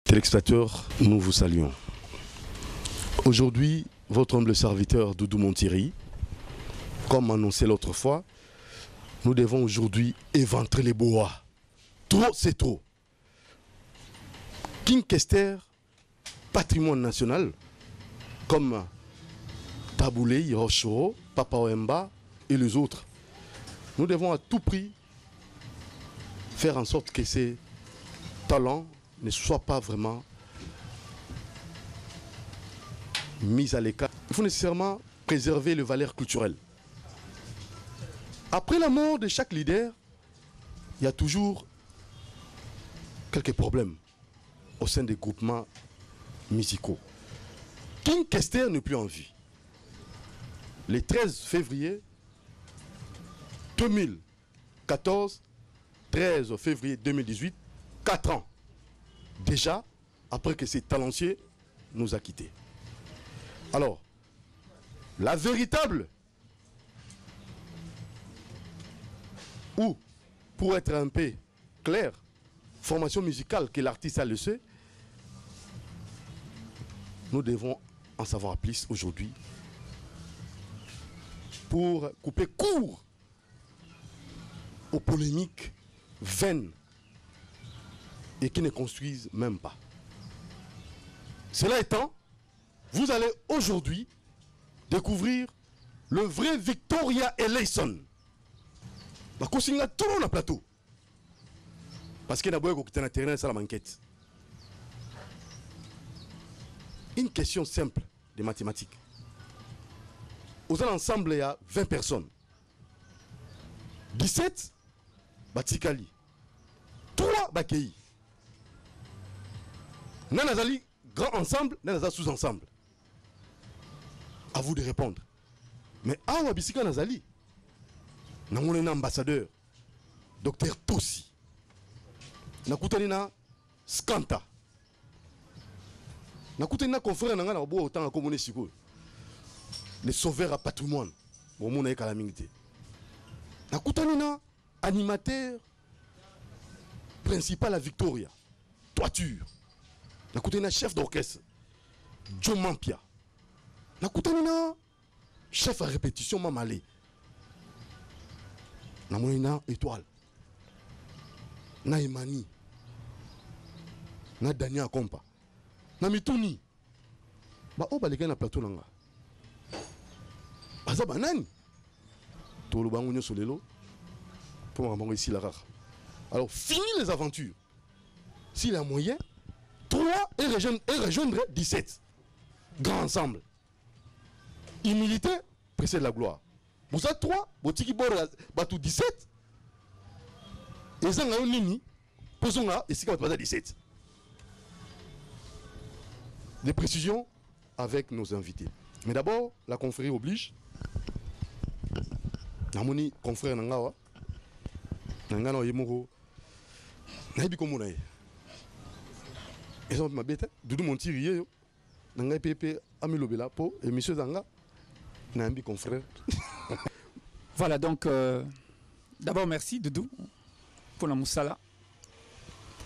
Téléspectateurs, nous vous saluons. Aujourd'hui, votre humble serviteur Doudou Montiri, comme annoncé l'autre fois, nous devons aujourd'hui éventrer les boas. Trop, c'est trop. King Kester, patrimoine national, comme Taboulé, Rochoro, Papa Oemba et les autres. Nous devons à tout prix faire en sorte que ces talents ne soient pas vraiment mis à l'écart. Il faut nécessairement préserver les valeurs culturelles. Après la mort de chaque leader, il y a toujours quelques problèmes au sein des groupements musicaux. King Kester n'est plus en vie. Le 13 février 2014, 13 février 2018, 4 ans. Déjà, après que ces talentueux nous a quittés. Alors, la véritable, ou pour être un peu clair, formation musicale que l'artiste a laissée, nous devons en savoir plus aujourd'hui pour couper court aux polémiques vaines et qui ne construisent même pas. Cela étant, vous allez aujourd'hui découvrir le vrai Victoria Eleison. Je vais tout le plateau. Parce qu'il y a un terrain, c'est la manquette. Une question simple de mathématiques. Aux ensemble, il y a 20 personnes. 17, Batikali. 3, Bakei. Nanazali, grand ensemble, Nanazali sous-ensemble. À vous de répondre. Mais Awa Bisika Nazali, nous avons un ambassadeur, Dr Tossi. Nous avons un Skanta. Nous avons un confrère qui a autant comme les sauveurs à patrimoine. Nous avons un animateur principal à Victoria. Toiture. Nous avons un chef d'orchestre, Joe Mampia. Nous avons un chef à répétition, Mamalé. Nous avons une étoile. Nous avons Emani. Nous avons Daniel Akompa. Nous avons Mituni. Nous avons un plateau. Nous avons un pour ici la rare. Alors, fini les aventures. S'il y a moyen, 3 et rejoindre 17. Grand ensemble. Humilité précède la gloire. Vous avez 3, vous avez 17. Et vous avez nini, posons là, et c'est quand 17. Des précisions avec nos invités. Mais d'abord, la confrérie oblige. Namoni confrère Nangawa. Nangano Yemoro. Naïbi Komunaï. Ils ont ma bête. Doudou Montiri. Nangaï Pepe Amilobela Po. Et monsieur Zanga. Nambi confrère. Voilà donc. D'abord merci Doudou. Pour la moussala.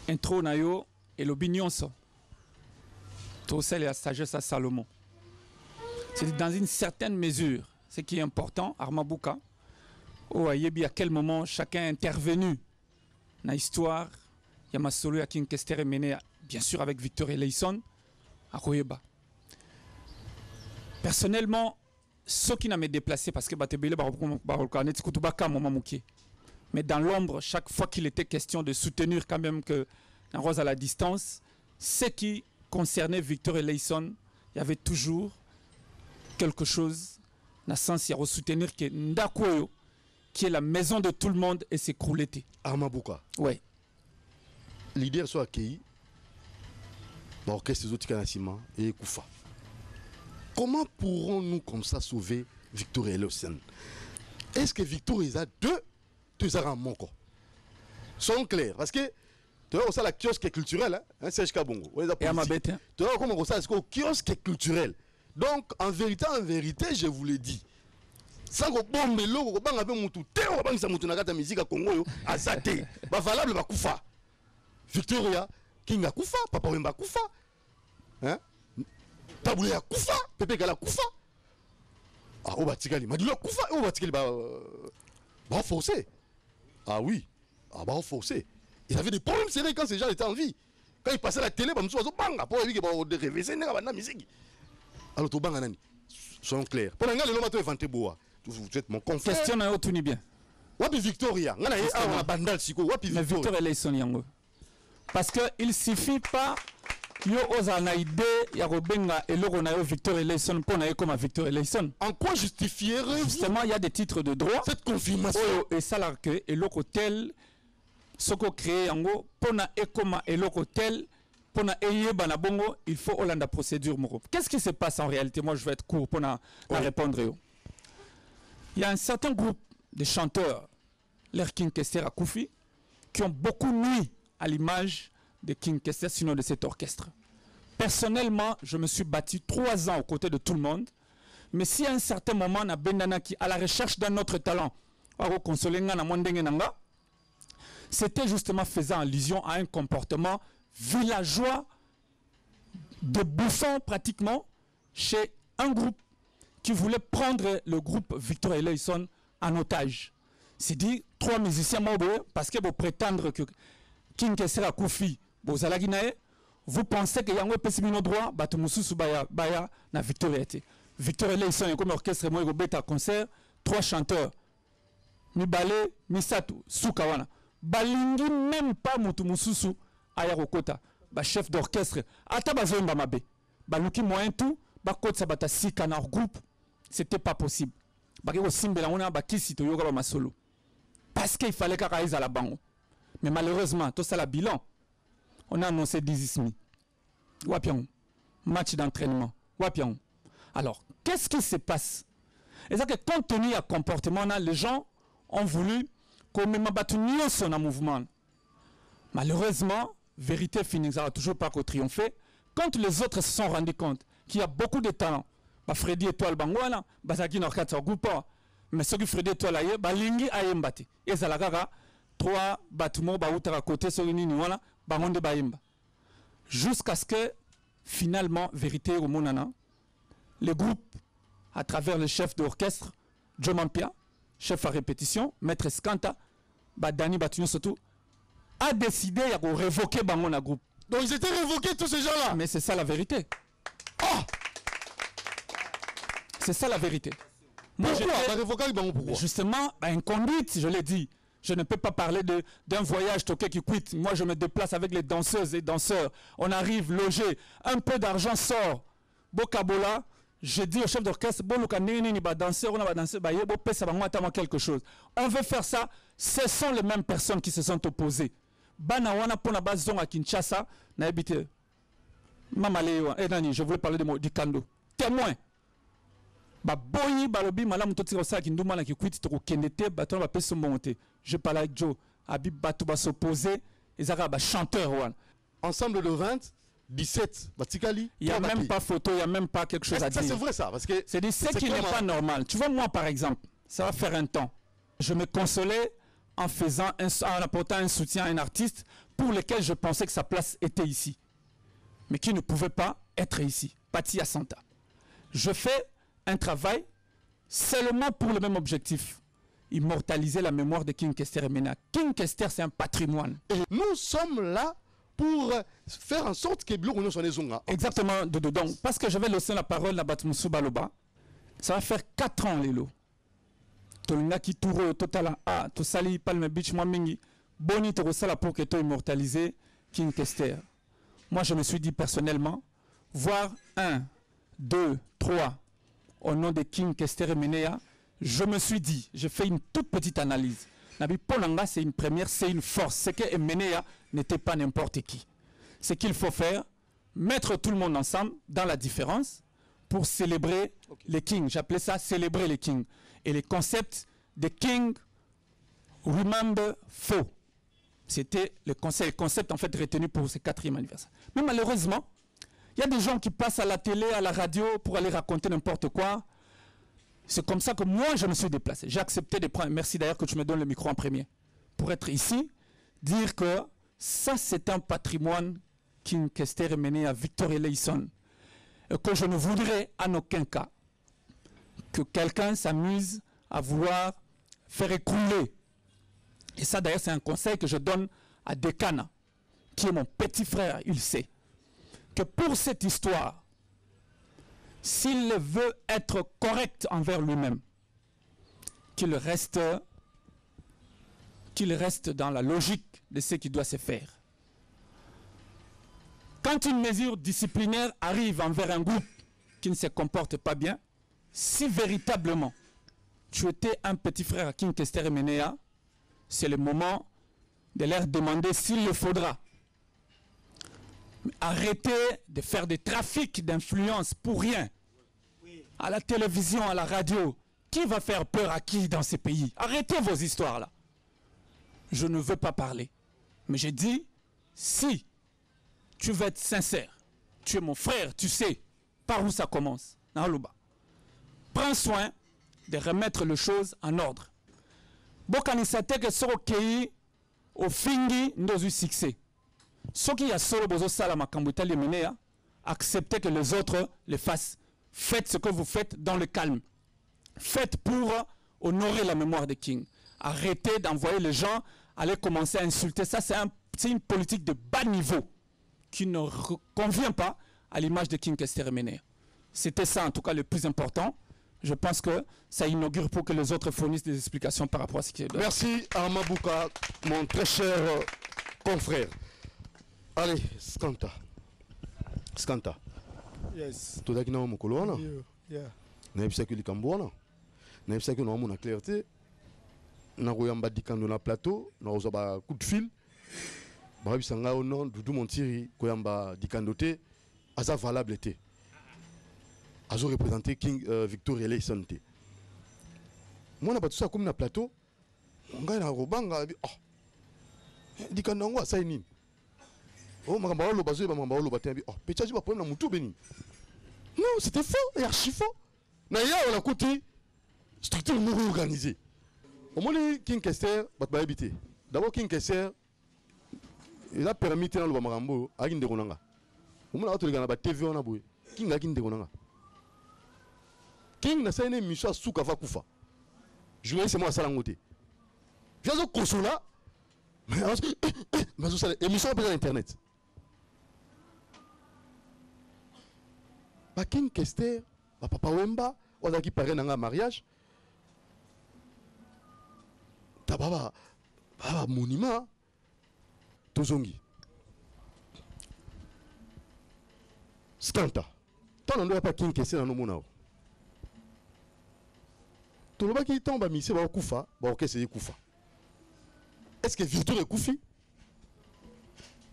Intro Nayo et l'opinion so. Tout ça, la sagesse à Salomon. C'est dans une certaine mesure. Ce qui est important, Armabouka. À quel moment chacun est intervenu dans l'histoire. Il y a ma solo à King Kester est mené, bien sûr, avec Victor Eleison à Royeba. Personnellement, ceux qui n'ont pas déplacé, parce que mais dans l'ombre, chaque fois qu'il était question de soutenir quand même que un rose à la distance, ce qui concernait Victor Eleison, il y avait toujours quelque chose dans le sens de soutenir que Ndakoyo, qui est la maison de tout le monde, et s'est croulé. Armabouka. Oui. Leader soit accueilli, l'orchestre des autres Kanasima et Koufa. Comment pourrons-nous comme ça sauver Victor Eleison? Est-ce que Victor est à deux arts en monco? Sont clairs. Parce que tu vois, ça la kiosque culturelle, hein, c'est Kabongo. Et à ma bête. Tu vois comment ça, c'est le kiosque culturel. Donc, en vérité, je vous l'ai dit. Sans que bon mélo, que bon avec moutou, terre, que bon ça moutou na gata musique à Congo, à Zate, bah valable bah Koufa. Victoria, King a Koufa, Papa Wemba Koufa. Hein? Taboulé a Koufa, Pepe Gala Koufa. Ah, au Batikali, Madula Koufa, au Batikali, bah, forcé. Ah oui, ah, bah, forcé. Il avait des problèmes sérieux quand ces gens étaient en vie. Quand ils passaient à la télé, bah, monsieur Ozo banga, pour éviter de réveiller, la musique. Alors, tout banga, nani. Soyons clairs. Pour l'instant, les lomato est vanté boa. Vous êtes mon confrère. Question n'a tout ni bien. Wapi Victoria, on a bandal siko, wapi mais Victoria Eleison yango. Parce que il suffit pas yo ozana idée ya robenga eloko na yo Victoria Eleison pour na comme Victoria Eleison. En quoi justifierez-vous justement il y a des titres de droit cette confirmation et ça là que eloko tel soko créé yango pour na ekoma eloko tel pour na eyeba na bongo il faut Hollanda procédure moko. Qu'est-ce qui se passe en réalité? Moi je vais être court pour na répondre yo. Il y a un certain groupe de chanteurs, l'air King Kester à Koufi, qui ont beaucoup nui à l'image de King Kester, sinon de cet orchestre. Personnellement, je me suis battu 3 ans aux côtés de tout le monde, mais si à un certain moment, on a Bendana qui, à la recherche d'un autre talent, c'était justement faisant allusion à un comportement villageois de bouffon pratiquement chez un groupe qui voulait prendre le groupe Victoria Eleison en otage. C'est dit 3 musiciens morts parce que vous prétendre que King Kester a Koufi, vous pensez que Yango Pessimino droit, Batumusu Baya na Victoria été. Victoria Eleison comme orchestre moi beta concert, 3 chanteurs. Mibale, Misatu, Sukawana. Balingi même pas Mutumususu Ayarokota, ba chef d'orchestre. Ata bazomba mabe. Baluki moyen tout, ba kotsa bata sika na groupe. C'était pas possible. Parce qu'il fallait qu'à à la banque. Mais malheureusement, tout ça, le bilan, on a annoncé 10 000. Wapion. Match d'entraînement. Wapion. Alors, qu'est-ce qui se passe? Et ça que compte tenu à comportement, les gens ont voulu qu'on me batte son mouvement. Malheureusement, vérité finira toujours pas triompher. Quand les autres se sont rendus compte qu'il y a beaucoup de talents, Freddy Étoile Bangwana, Basaki Norkat Goupa, mais ce que Freddy Étoile aye, Balingi Ayembati. Et Zalagaga, 3 bâtiments, Baouta à côté, Sorini Niwala, Bangonde Bayemba. Jusqu'à ce que, finalement, vérité au Monana, le groupe, à travers le chef d'orchestre, Joe Mampia, chef à répétition, maître Skanta, Dani Batunyo surtout, a décidé de révoquer Bangona groupe. Donc ils étaient révoqués tous ces gens-là. Mais c'est ça la vérité. Oh! C'est ça la vérité. Pourquoi justement, inconduite, je l'ai dit. Je ne peux pas parler d'un voyage toqué qui quitte. Moi, je me déplace avec les danseuses et danseurs. On arrive, logé. Un peu d'argent sort. Bokabola, je dis au chef d'orchestre, quelque chose. On veut faire ça. Ce sont les mêmes personnes qui se sont opposées. Banawana pour la base à Kinshasa, n'a habité. Je voulais parler du Kando. Témoin. Je parle avec Joe. Abib Batouba s'opposer. Ils ont chanteur. Ensemble de 20, 17, Batikali. Il n'y a même pas photo, il n'y a même pas quelque chose à dire. C'est vrai ça. C'est ce qui n'est pas normal. Tu vois, moi par exemple, ça va faire un temps. Je me consolais en apportant un soutien à un artiste pour lequel je pensais que sa place était ici. Mais qui ne pouvait pas être ici. Pati Asanta. Je fais un travail seulement pour le même objectif. Immortaliser la mémoire de King Kester et Mena. King Kester, c'est un patrimoine. Et nous sommes là pour faire en sorte que Blou soit les ongas. Exactement, donc, parce que je vais laisser la parole à Batmoussou Baloba. Ça va faire 4 ans, Lélo. Tolingaki Touro, Total A, Tosali, Palme Beach, Mwamingi. Boni Torosala pour que tu immortaliser King Kester. Moi, je me suis dit personnellement, voir 1, 2, 3, au nom de King Kester et Menea, je me suis dit, j'ai fait une toute petite analyse. Nabi Polanga, c'est une première, c'est une force. C'est que Menea n'était pas n'importe qui. Ce qu'il faut faire, mettre tout le monde ensemble dans la différence pour célébrer les kings. J'appelais ça célébrer les kings. Et les concepts de King Remember Faux. C'était le concept en fait retenu pour ce 4e anniversaire. Mais malheureusement, il y a des gens qui passent à la télé, à la radio pour aller raconter n'importe quoi. C'est comme ça que moi, je me suis déplacé. J'ai accepté de prendre... Merci d'ailleurs que tu me donnes le micro en premier. Pour être ici, dire que ça, c'est un patrimoine King Kester est mené à Victor Eleison. Et que je ne voudrais en aucun cas que quelqu'un s'amuse à vouloir faire écrouler. Et ça d'ailleurs c'est un conseil que je donne à Dekana, qui est mon petit frère, il sait, que pour cette histoire, s'il veut être correct envers lui-même, qu'il reste dans la logique de ce qui doit se faire. Quand une mesure disciplinaire arrive envers un groupe qui ne se comporte pas bien, si véritablement tu étais un petit frère à King Kester Emenea, c'est le moment de leur demander s'il le faudra. Arrêtez de faire des trafics d'influence pour rien. À la télévision, à la radio. Qui va faire peur à qui dans ces pays? Arrêtez vos histoires là. Je ne veux pas parler. Mais j'ai dit, si tu veux être sincère, tu es mon frère, tu sais par où ça commence. Prends soin de remettre les choses en ordre. Bokanisate que soro kei au fingi ndozu succès. Ce qui a solo bozo sala makambuta limenea, acceptez que les autres le fassent. Faites ce que vous faites dans le calme. Faites pour honorer la mémoire de King. Arrêtez d'envoyer les gens aller commencer à insulter. Ça, c'est une politique de bas niveau qui ne convient pas à l'image de King Kester Emenea. C'était ça, en tout cas, le plus important. Je pense que ça inaugure pour que les autres fournissent des explications par rapport à ce qui est. Merci Armabouka, mon très cher confrère. Allez, Skanta. Skanta. Yes. Tout d'abord, nous avons Yeah. na ebisaki likambo wana na ebisaki na mona clarté na koyamba dikando na plateau na kozwa ba coup de fil ba bisanga au nom Doudou Montiri koyamba dikando te aza valable te azo représenter King Victor Eleison te mona ba tout ça comme na plateau ngai na robanga dikando ngo asai nini oh makamba lo bazo ba makamba lo batembi pechaji ba problème na mutu beni. Non, c'était faux et archi faux. On a côté structure non organisée. Au moment où King Kester va habiter. D'abord, King Kester, il a permis de le Marambo à Kinderonanga. Au moment où il a TV, on a boué. King a Kinderonanga. King n'a pas une émission à Soukava Koufa. Je vais c'est moi à Salangote. Je vais au consulat. Mais émission à Internet. Ba King Kester, ba Papa Wemba, on a qui paraît dans un mariage. Ta baba monument. Tozongi. Skanta. Tant on doit pas King Kester dans nos monao. Tout le monde qui tombe à Missé va Koufa, va au Kester Koufa. Est-ce que Victor est Koufi?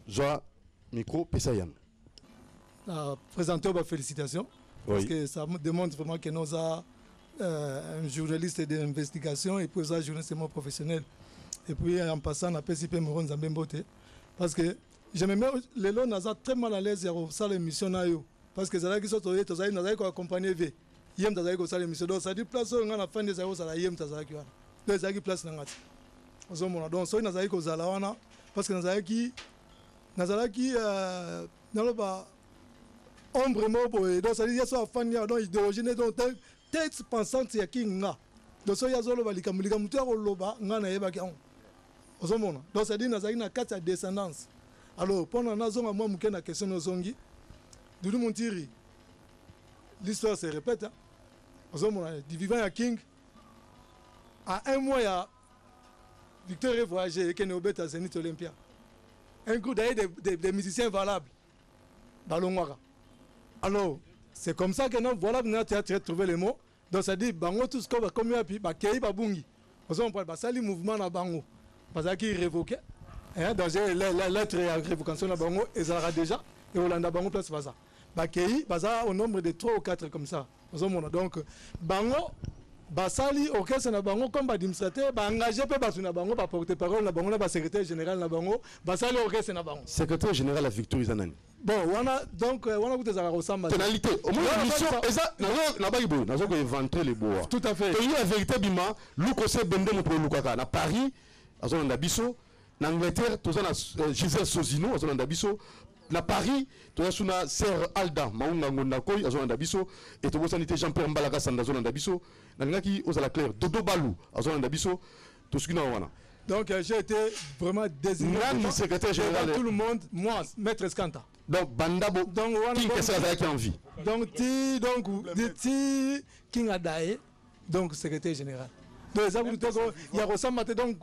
Joa micro Pesayan. Présenter vos félicitations, parce que ça me démontre vraiment que nous avons un journaliste d'investigation et puis un journaliste professionnel. Et puis en passant, on a PCP Moron Zambembote. Parce que j'aime bien, les gens sont très mal à l'aise pour ça l'émission. Parce que c'est là qu'ils sont tous les gens qui accompagnent V. Ils ont des gens l'émission. Donc ça dit place où on a fin des gens qui ont des gens qui ont des gens qui place dans la donc ça ils ont des gens qui ont parce que nous avons qui n'ont pas ombre mobile donc ça dit il y a soit fan donc idéologie donc tête pensante ya King nga donc ça y a zolo balika mulika mutu ya koloba nga na yeba ki ozomona donc ça dit nazaki na kati ya descendance alors pendant nazonga moi muke na question nozongi Doudou Montiri l'histoire se répète hein? Ozomona du vivant ya King à un mois ya Victor est voyagé et qu'il est au Zénith Olympia un groupe des musiciens valables balongwaka. Alors, c'est comme ça que nous, voilà, nous avons trouvé les mots. Donc, ça dit, bango tout ce qu'on va comme puis kei babungi. Parce qu'on parle de ça, le mouvement na bango. Parce qu'il révoqué. Donc, j'ai la lettre à révocation na bango, et ça aura déjà. Et Hollanda bango place pas ça. Kei, ça au nombre de 3 ou 4 comme ça. Donc, bango, basali orchestre na bango comme administrateur engagé pe basu na bango ba porte-parole na bango na ba secrétaire général na bango basali orchestre na bango secrétaire général à Victor Izanani. Bon wana donc wana kuteza ka ressemble tonalité au moins mission et ça na ba ibo na zo ko inventer les bois tout à fait et la vérité bima luko se bende mo lukaka na Paris azona na biso na Angleterre tozana Gisèle Sozino azona na biso na Paris to ya suna Ser Alda maunga ngona koy azona biso et to sanité Jean-Pierre Mbalaka sanda zona biso na ngaki ozala clair Dodo Balou azona biso to skina wana. Donc j'ai été vraiment désigné le secrétaire général tout le monde, moi Maître Skanta. Donc Bandabo donc qui est qui en vie. Donc King Adaye donc secrétaire général. Donc il y a Rossama donc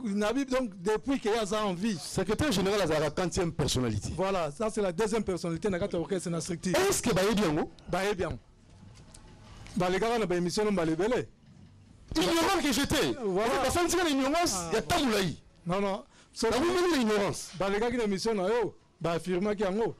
depuis qu'il y a ça en vie. Secrétaire général a la 40e personnalité. Voilà, ça c'est la deuxième personnalité dans la orchestre na structure. Est-ce que baye bien go? Baye bien. Ba les gars na ba émission no ba les belé. Ignorant que j'étais. Voilà. Parce que c'est l'ignorance, il y a tant moulaï. Non non. Ça vous met l'ignorance. Ba les gars qui na émission na yo, ba affirma ki yango.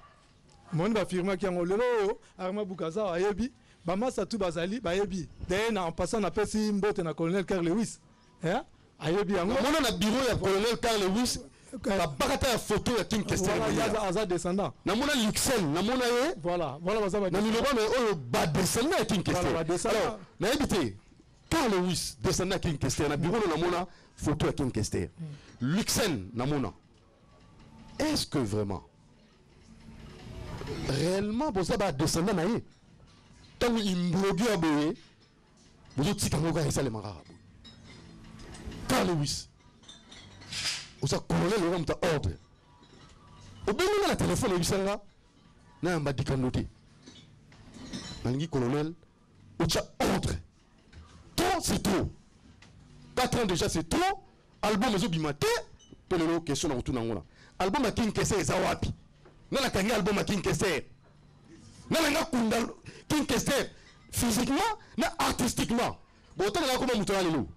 Mon ba affirma ki yango lelo Arma Bukaza ayebi. Bamasa tout bazali bayebi. D'ailleurs en passant na pesi mbote na colonel Carl Lewis. Hein? Ayebi yango. Mon na bureau ya colonel Carl Lewis. La bakata ya photo ya King Kester. Voilà, il y a Aza descendant. Na mona Luxel, na mona ye. Voilà, bazaba. Na niloba mais oh ba descendant ya King Kester. Alors, na ebité Carl Lewis descendant ya King Kester na bureau na mona photo ya King Kester. Luxel na mona. Est-ce que vraiment réellement bozaba descendant na ye? Tant il blogue à boye, vous êtes si quand vous avez ça les marabouts. Carl Lewis, vous avez colonel le nom de ordre. Au bien de la téléphone, vous savez là, n'a pas dit qu'on noté. Nangi colonel, vous avez ordre. Trop c'est trop. 4 ans déjà c'est trop. Album les obimate, pour les questions dans tout le monde. Album à King Kester Zawapi. N'a la kangi album à King Kester. N'a la kundal. King Kester, physiquement, mais artistiquement. Bon, autant que comment mouton allez nous.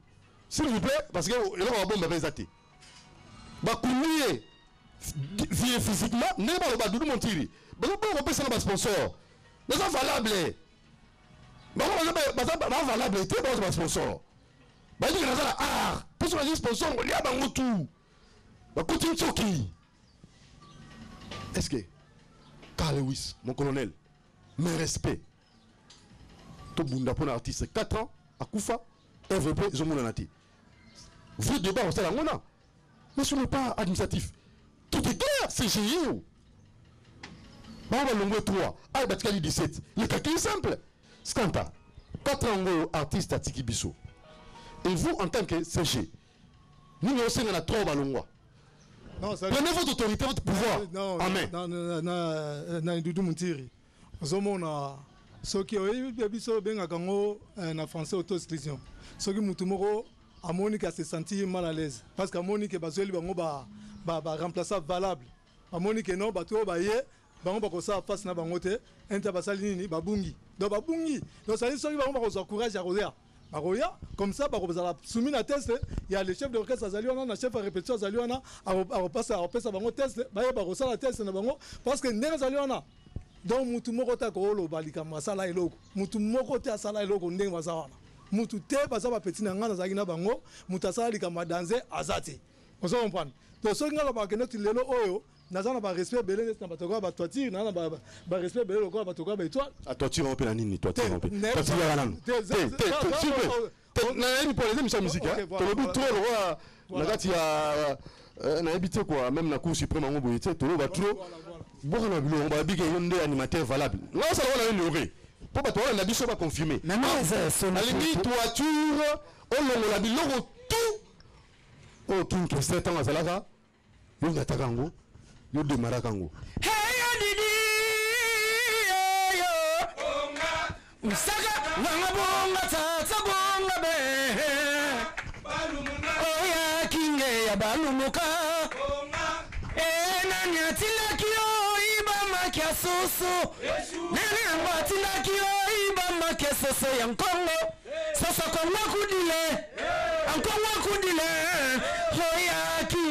S'il vous plaît, parce que là on va bon me zati. Bah coulier physiquement, n'est pas le bas de mon tiri. Bah on va passer le sponsor. Mais ça valable. Bah on va valable. T'es pas le sponsor. Bah il y a ça art. Pour ce sponsor, on y a bango tout. Bah continue Tsoki. Est-ce que Carl Lewis, mon colonel, mes respects. Bunda pour l'artiste 4 ans à Koufa MVP Zomonanati. Vous débat au salaire mais sur le pas administratif tout est clair, c'est génial. On va longuer 3 ah Batkali 17 le calcul est simple. Skanta 4 ans artiste à Tiki Bisso et vous en tant que CG nous aussi on a 3 balongwa. Prenez votre autorité, votre pouvoir en main. Non, Doudou Moutiri. Zomona soki oyebi biso bengaka ngo na français auto-exclusion. Soki mutu moko amoni ka se sentir mal à l'aise parce que amoni ke bazeli bango ba remplaçable valable. Amoni ke non bato ba ye bango ba ko sa face na bango te enta basali nini babungi. Donc babungi. Donc ça dit soki bango ba ko so courage à roya. Baroya comme ça ba ko bazala soumis na test, il y a le chef d'orchestre azaliona na chef de répétition azaliona a repasser bango test, ba ye ba ko sala test na bango parce que ndenge azaliona. Donc mutu moko ta ko lo balika masala eloko mutu moko te asala eloko ndenge bazawana mutu te bazaba petit na ngana zaki na bango mutu asala likama danser azati on se comprend donc so ngala ba kenoti lelo oyo nazana ba respect belé na batoko ba toiture na ba respect belé lokwa batoko ba étoile a toiture on peut la nini toiture on peut toiture ya nan na ni pour les émissions musicales to le trop le na kati ya na habité quoi même na cour suprême en boye tu to ba trop bon on va dire qu'il y a un animateur valable. Non, ça va l'ignorer. Pour pas toi, on a dit ça va confirmer. Mais non, à la limite, toiture, on l'a dit l'euro tout. Oh, King Kester, tant à Zalaga, il y a Tagango, il y a des Marakango. Hey, yo, Saga, Wangabonga, Tsabonga, oh, ya King, ya Balumuka, Nanya Kia soso nene mbatina kio iba make soso yankongo soso kongo kudile ankongo kudile hoya ki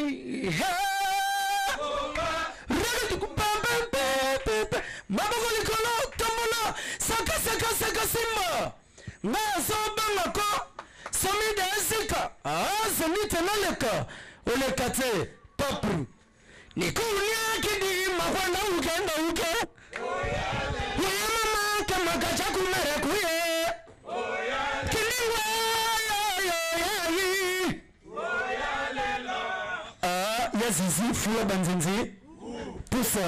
rega tukupampe maboko likolo tomola saka simba ngaso bangako somi desika somi tenoleka olekate papru Nikunia kidi mafanda ukenda uke Yama maka makacha kumere kuye Kiliwa Yazizi fua banzinzi Poussa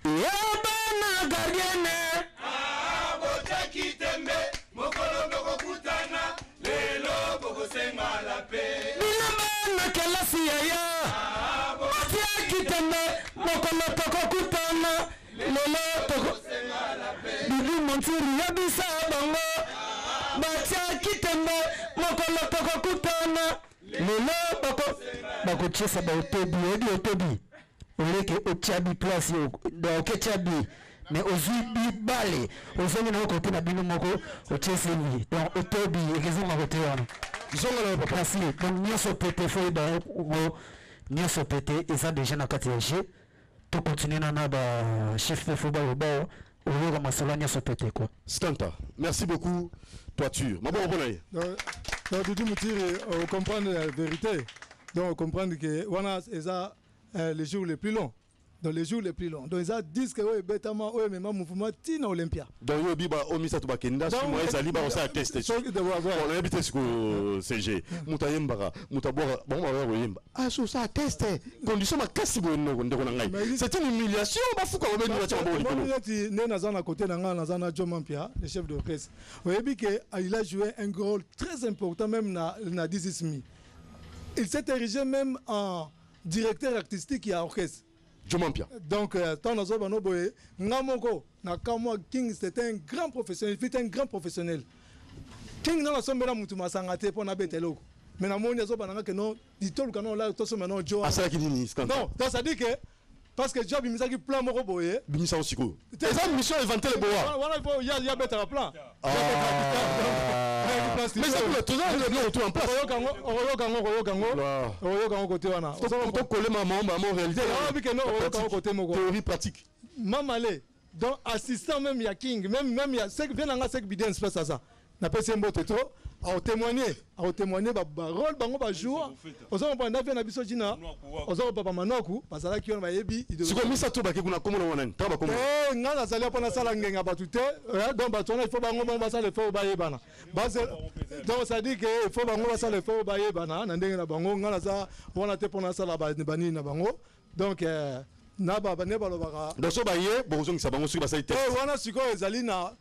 Yabana gardienne. Botaki tembe, mokolo boko kutana, lelo boko senga la paix. Binabana kelasi yaya. Botaki tembe, mokolo boko kutana, lelo boko senga la paix. Bibi Montiri yabisa bango. Botaki tembe, mokolo boko kutana, lelo boko chesa ba otobi. Oleke ochabi place donc ochabi mais ozubi balé ozongi na côté na bino moko ocheseli donc otobi ekezonga côté wana zonga na place donc nyoso pété foi ba nyoso pété et ça déjà na kati ya jeu to continuer na ba chef de football ba oyoka masolo nyoso pété quoi. Stanta, merci beaucoup toiture mabo bonaye donc Doudou Moutiri on comprend la vérité donc on comprend que wana eza les jours les plus longs. Dans les jours les plus longs. Donc ils ont dit que oui, bêtement, oui, mais ma mouvement tina Olympia. Donc yo biba omisa to bakenda sur moi ezali ba osa tester. On a habité sur CG. Mutayembara, mutabora, bon ba yemba. Ah so ça tester. Condition ma kasi bo ndeko na ngai. C'est une humiliation ba fuka ba beni bacha ba likolo. Moi né nazana à côté na nazana John Mampia, le chef d'orchestre. Vous avez vu que il a joué un rôle très important même na Dizismi. Il s'est érigé même en directeur artistique et orchestre. Jomampia. Donc, tant dans Zobano Boye, Namoko, Nakamwa King, c'était un grand professionnel. Il était un grand professionnel. King n'a pas sommet la Moutuma Sangate pour Nabetelo. Mais Namonia Zobananga que non, dit tout le canon là, tout ce maintenant Joe. Ah, ça qui dit non, donc ça dit que. Parce que Job il qui plan moko boye. Bimisa aussi quoi. C'est ça mission inventer le bois. Voilà, il y a bête à plan. Mais ça peut toujours le retour en place. Oyokango côté wana. To coller maman en réalité. Ah oui que non, oyokango côté moko. Théorie pratique. Mamalé. Donc assistant même ya King, même il y a sec vient nga sec bidens passe à ça. Na pese mbote trop. A témoigner ba rôle bango ba jour. Ozo pendant fait na biso jina. Ozo papa manoku parce que qui on va yebi. Si comme ça to ba ke kuna komo na wana. Ta ba komo. Eh ngana sali pona sala ngenga batute. Donc ba tona il faut bango ba sala il faut ba yebana. Base donc ça dit que il faut bango ba sala il faut ba yebana na ndenge na bango ngana za wana te pona sala ba bani na bango. Donc na baba ne balobaka donc so ba ye bozongi sa bango suki ba sali test wana siko ezali na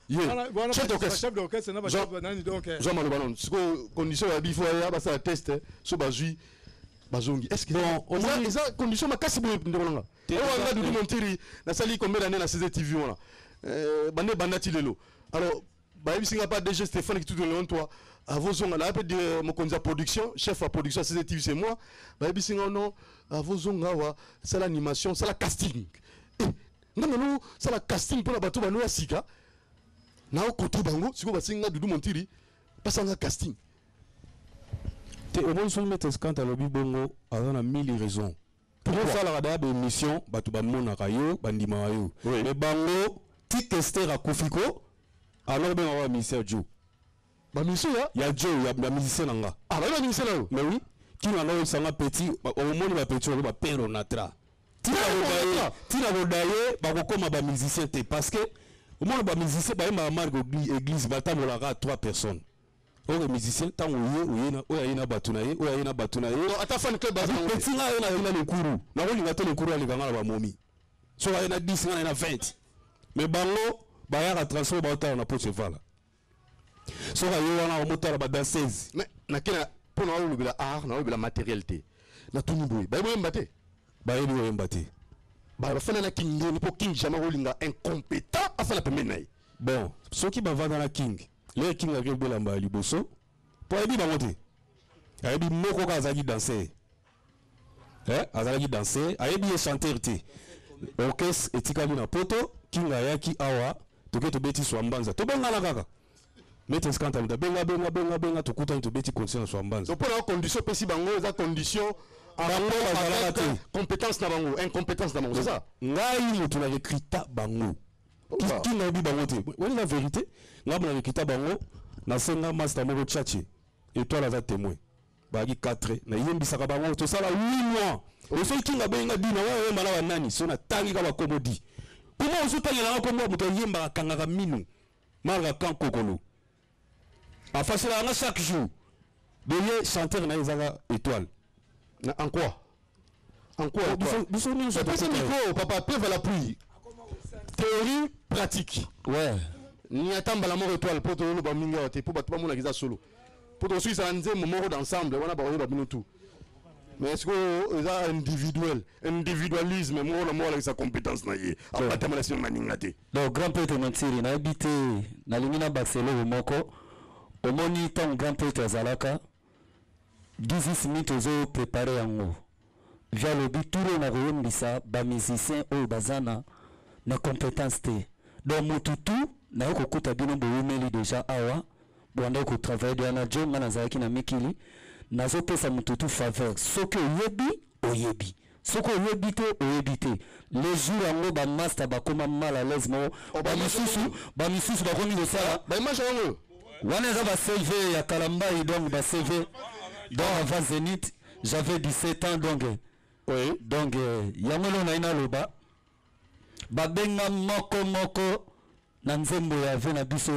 wana chef d'orchestre na ba chef nani donc Jean Malobanon siko condition ya bifo ya ba sa test so ba zui bazongi est-ce que bon on a les conditions makasi bo ndolanga e wanga Doudou Montiri na sali combien d'années na CCTV wana bande bandati lelo alors ba bisinga pas DG Stéphane qui tout de long toi à vos ongles là peut dire mon conducteur production chef à production CCTV c'est moi ba bisinga non à vos ongles wa c'est l'animation c'est la casting non c'est la casting pour la bateau bano ya sika na au côté bango siko basinga Doudou Montiri pasanga casting te au moins son mettre scandale lobi bongo azana 1000 raisons pour faire la radar émission bato ba mona kayo bandima yo mais bango ti tester à Kofiko alors ben on va ministère Joe ba mission ya Joe ya musicien nanga ah ba musicien là mais oui qui na lo sanga petit au moment ba petit ba pero natra tina rodaye ba ko koma ba musicien te parce que au moment ba musicien ba ma marque église ba tamola 3 personnes o musicien tango oyena oyina batunaye oyina batunaye ata fan club ba petit nga na yina le kuru na ko linga to le kuru ali kanga ba momi so ayina 10 nga na 20 mais bango ba ya transfert ba ota na poche vala so ayo wana moteur ba danseuse mais na kena pour na lo bila art na lo bila matérialité na tuni boy ba boy mbate ba yeli boy mbate ba fana na king ni po king jama rolinga incompétent afala pemena bon ceux qui ba vanda na king le king a gebe lamba liboso po ebi ba moté ebi moko ka azaki danser azaki danser ebi chanter te orchestre etikali na poto king ayaki awa toke to beti swambanza to benga na kaka mete scandale da benga to kuta to beti concert swambanza donc pour la condition pesi bango za condition compétence na bango incompétence na bango c'est ça ngai mutu na recruta bango qui n'a pas bango te woni la vérité ngam na recruta bango na senga master moko chachi et toi la témoin bagi 4 na yembisaka bango to sala 8 mois o so kinga benga dina wa yemba na nani so na tangi ka bakomodi comment so tangi na kombo muto yemba kangaka minu marga kan kokolo a fasila na chaque jour de chanteur na ezaka étoile en quoi du son papa pleuve à la pluie théorie pratique. Ouais. Ni attendre la mort étoile pour te le baminga pour pas mon la solo. Pour te suivre ça nze mort d'ensemble, on a pas ba tout. Mais est-ce que ça individualisme moi la mort avec sa compétence na yé. A pas la maningate. Donc grand prêtre Mansiri na habité na limina Barcelone moko. Au moni tant grand prêtre Zalaka. 18 minutes aux préparé yango. Via le but tout na royembisa ba musicien o bazana na compétence té. Donc mututu na yoko kuta bino boumeli déjà awa. Bwanda ko travailler de na jo ngana zaki na mikili. Nazo pesa mututu faveur. Soko oyebi. Soko oyebi te oyebi te. Les jours yango ba master ba koma mal à l'aise mo. Ba misusu ba komi de ça. Ba image yango. Wana za ba CV ya Kalamba donc ba CV. Donc avant Zénith, j'avais 17 ans donc. Oui. Donc yango na ina loba. Ba benga moko na nzembo ya vena biso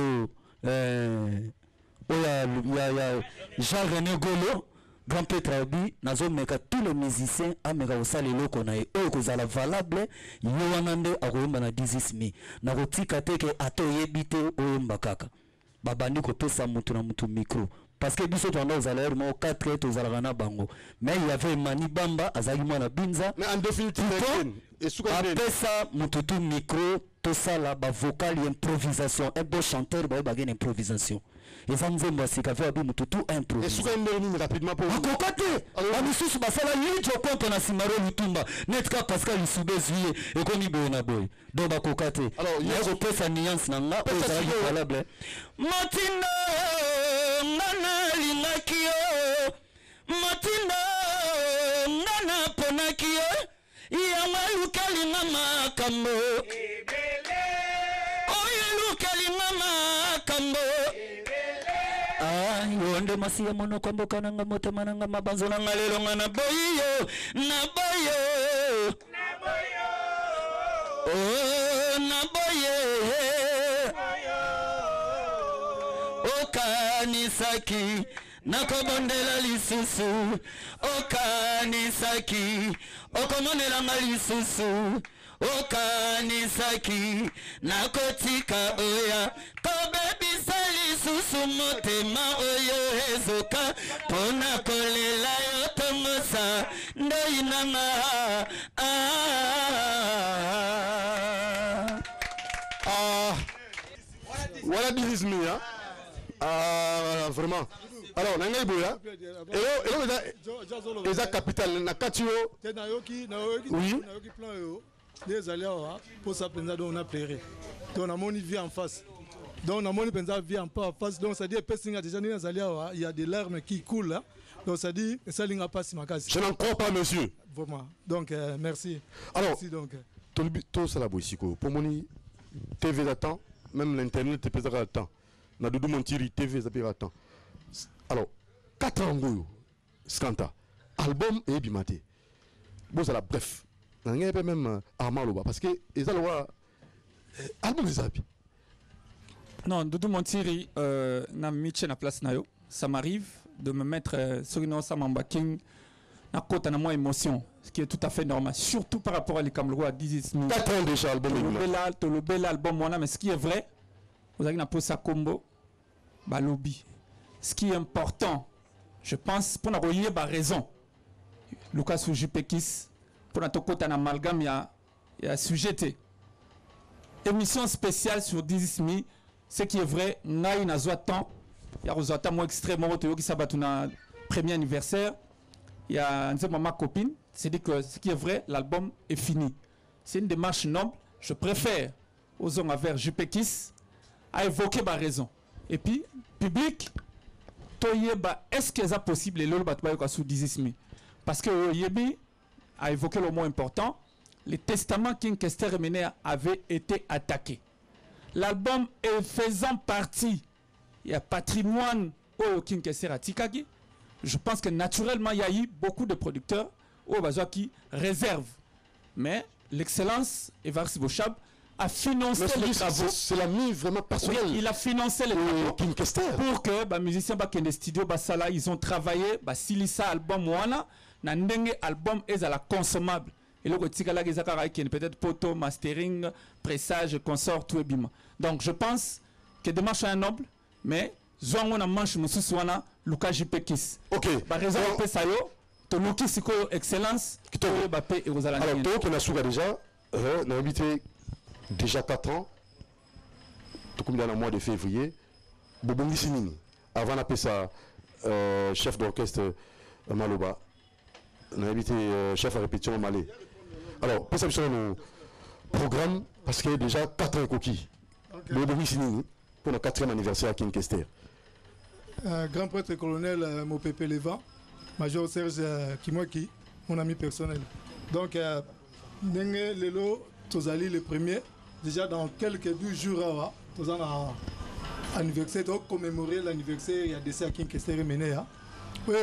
oya Jean René Golo grand Petrabi nazo meka tous les musiciens ameka osala eloko na ye oyo kozala valable yo wana nde akoyemba na 18 na kotika te ke atoyebi te oyemba kaka babandi kopesa mutu na mutu micro parce que biso toanda ozala mo 4 tozalaka na bango mais il y avait Mani Bamba azali mwana binza mais en définitive apesa mutu tu micro tosala ba vocal improvisation un beau chanteur ba bagene improvisation et ça nous aime c'est qu'avait abi mutu tu improvise et souka ndeni rapidement pour akokate ba misusu basala yinjo konto na Simaro Lutumba netka Pascal Isubezwie et komi boyena boy donc bakokate alors il y a pesa nuance na nga ozala valable Matinda ngana lingakio Matinda ngana ponakio ya malukali mama kambo ebele oya lukali mama kambo ebele yonde masiya mono kambo kananga motema nanga mabanzo nanga lelo ngana boyo na boyo oh na boyo okanisaki nakobondela lisusu okanisaki okomonela nga lisusu okanisaki nakotika oya kobebisa lisusu motema oyo ezoka mpona kolela yo tomosa ndoi nanga voilà 18 000 hein? Vraiment. Alors, Nangai Boya, et la capitale, na Katio. Oui. Les alliés, pour ça, on a plairé. Donc, on a mon vie en face. Donc, on a mon vie en face. Donc, ça dit, il y a des larmes qui coulent. Donc, ça dit, ça n'a pas si ma casse. Je n'en crois pas, monsieur. Vraiment. Donc, merci. Alors, merci, donc. Tout ça, la boissiko. Pour mon TV d'attente, même l'internet, tu peux faire temps. Na Doudou Montiri TV, ça peut temps. Alors, 4 ans, Skanta, album et Bimate. Bon, c'est la bref. Il y a même Armand parce que les album des habits. Non, Doudou Montiri, na Miche na place nayo. Ça m'arrive de me mettre sur une Samambaking na côté na moi émotion, ce qui est tout à fait normal, surtout par rapport à les Camerounais à 18 000. 4 ans déjà, album. Le bel album, mais ce qui est vrai, vous avez posé sa combo, bah lobby. Ce qui est important, je pense, pour n'avoir pas raison, Lucas Oujipekis, pour notre côté en amalgame, il y a sujeté. Émission spéciale sur 18 000, ce qui est vrai, n'a eu un temps, il y a un temps extrêmement qui s'abat un premier anniversaire, il y a un ma copine, c'est-à-dire que ce qui est vrai, l'album est fini. C'est une démarche noble, je préfère aux hommes avec Jupekis à évoquer ma raison. Et puis, public, est-ce que c'est possible et l'autre battre sous 18 000 parce que Yebi a évoqué le mot important, les testaments King Kester Remené avaient été attaqués. L'album est faisant partie, il y a patrimoine au King Kester à Tikagi. Je pense que naturellement il y a eu beaucoup de producteurs au Bazoa qui réservent, mais l'excellence Evariste Bochab a financé les travaux. C'est l'ami vraiment personnel. Oui, il a financé les travaux pour que les musiciens qui sont studio ils ont travaillé Silisa album wana na ndenge album est à la consommable et le tika la gezaka qui peut-être poto mastering pressage consort tout ebima. Donc je pense que démarche est noble mais zoango na manche mususuana Lucas Jipekis. OK. Par exemple on peut ça yo to Luki siko excellence qui to Mbappé et aux alors toi qui n'a déjà on a habité déjà 4 ans tout comme dans le mois de février Bobongi Sinini avant d'appeler ça chef d'orchestre Maloba on a habité chef à répétition Malé alors pour ça nous programme parce que déjà 4 ans coquille Bobongi Sinini pour le 4e anniversaire à Kinkester. Grand prêtre colonel Mopépé Lévent, Major Serge Kimoki, mon ami personnel. Donc, Nenge Lelo Tozali le premier, déjà dans quelques 12 jours, Tozana anniversaire, donc commémorer l'anniversaire, il y a des à Kinkester Menea. Oui,